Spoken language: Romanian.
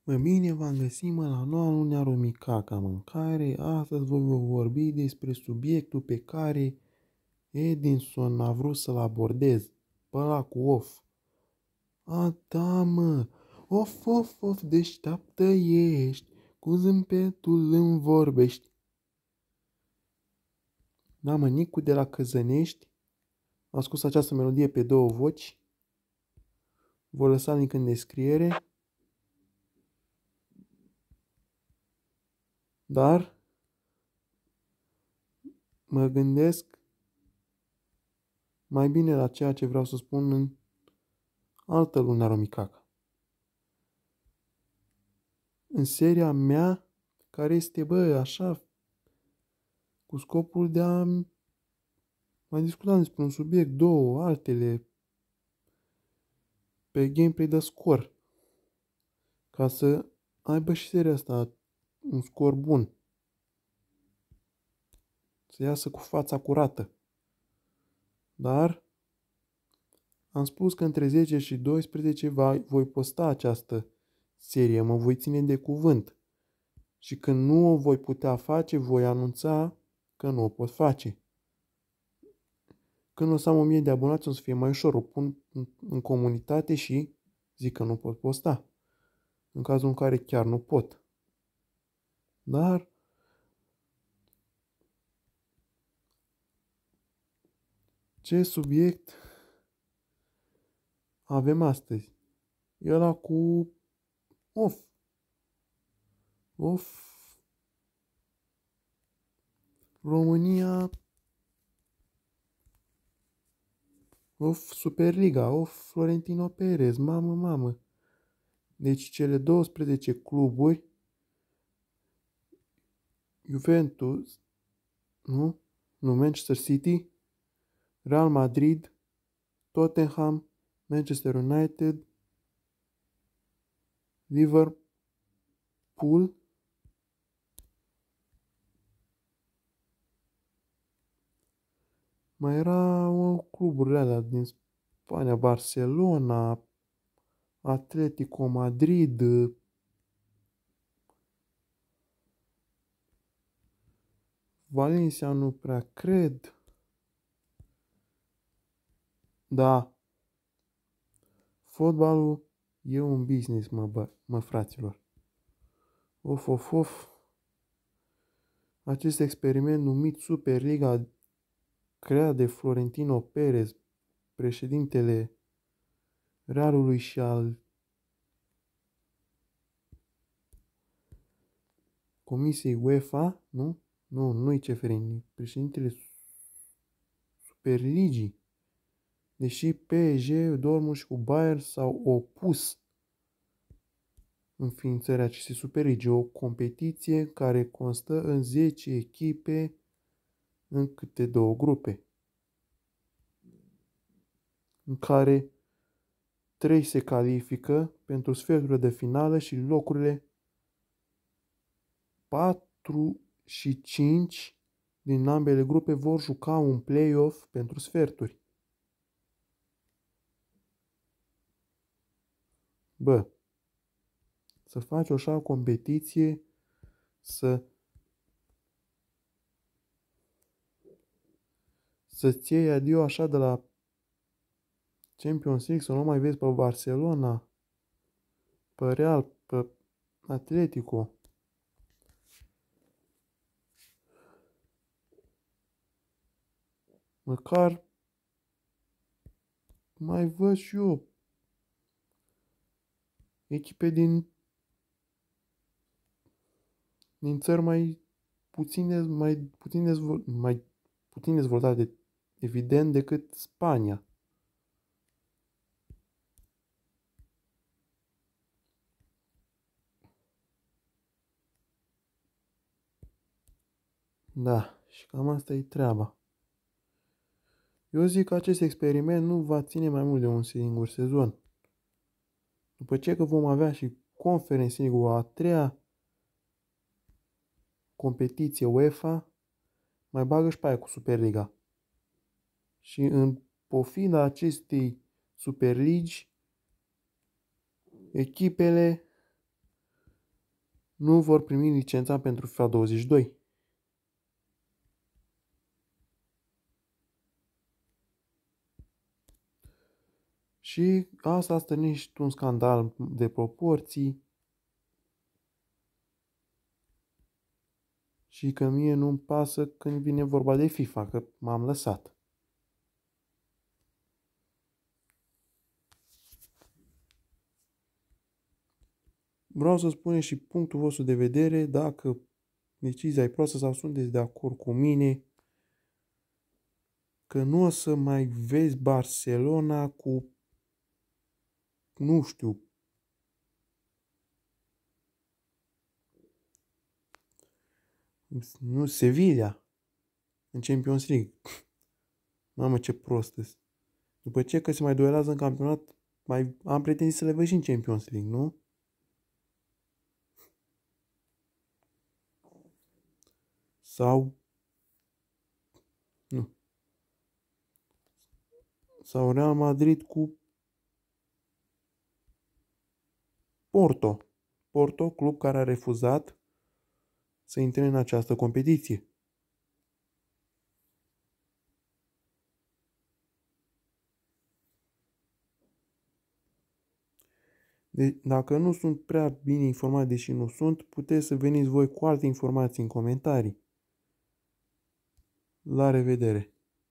Mă bine v-am găsit, la noua lunea Romicaca Mâncare. Astăzi vă voi vorbi despre subiectul pe care Edison a vrut să-l abordez. Pe ăla cu of. A, da, mă. Of, of, of, deșteaptă ești, cu zâmbetul îmi vorbești. Da, mă, Nicu de la Căzănești a scos această melodie pe două voci. Vă lăsa link în descriere. Dar mă gândesc mai bine la ceea ce vreau să spun în altă lună Romicaca. În seria mea, care este, așa, cu scopul de a mai discuta despre un subiect, două, altele, pe gameplay de scor, ca să aibă și seria asta un scor bun, să iasă cu fața curată. Dar am spus că între 10 și 12 voi posta această serie, mă voi ține de cuvânt. Și când nu o voi putea face, voi anunța că nu o pot face. Când o să am 1000 de abonați, o să fie mai ușor. O pun în comunitate și zic că nu pot posta. În cazul în care chiar nu pot. Dar ce subiect avem astăzi? E ăla cu of. Of. România. Of Superliga. Of Florentino Perez. Mamă, mamă. Deci cele 12 cluburi, Juventus, nu? Nu, Manchester City, Real Madrid, Tottenham, Manchester United, Liverpool, mai erau cluburile alea din Spania, Barcelona, Atletico Madrid, Valencia nu prea cred. Da, fotbalul e un business, mă fraților. Of, of, of. Acest experiment numit Superliga, creat de Florentino Perez, președintele Realului și al Comisiei UEFA, nu? Nu-i Ceferin, președintele Superligii. Deși PSG, Dortmund și cu Bayern s-au opus înființării acestei Superligi, o competiție care constă în 10 echipe în câte două grupe, în care 3 se califică pentru sferturile de finală și locurile 4 și 5 din ambele grupe vor juca un play-off pentru sferturi. Să faci o așa competiție, să-ți iei adio așa de la Champions League, să nu mai vezi pe Barcelona, pe Real, pe Atletico. Măcar mai văd și eu echipe din țări mai puțin dezvoltate, evident, decât Spania. Da, și cam asta e treaba. Eu zic că acest experiment nu va ține mai mult de un singur sezon. După ce că vom avea și Conference League, a treia competiție UEFA, mai bagă și pe aia cu Superliga. Și în pofida acestei Superligi, echipele nu vor primi licența pentru FIFA 22. Și asta stârnește un scandal de proporții și că mie nu-mi pasă când vine vorba de FIFA, că m-am lăsat. Vreau să spuneți și punctul vostru de vedere, dacă decizia e proastă sau sunteți de acord cu mine că nu o să mai vezi Barcelona cu, nu știu, nu, Sevilla în Champions League. Mamă, ce prost -s. După ce că se mai duelează în campionat, mai am pretenții să le văd și în Champions League, nu? Sau, nu, sau Real Madrid cu Porto. Porto, club care a refuzat să intre în această competiție. Dacă nu sunt prea bine informat, deși nu sunt, puteți să veniți voi cu alte informații în comentarii. La revedere!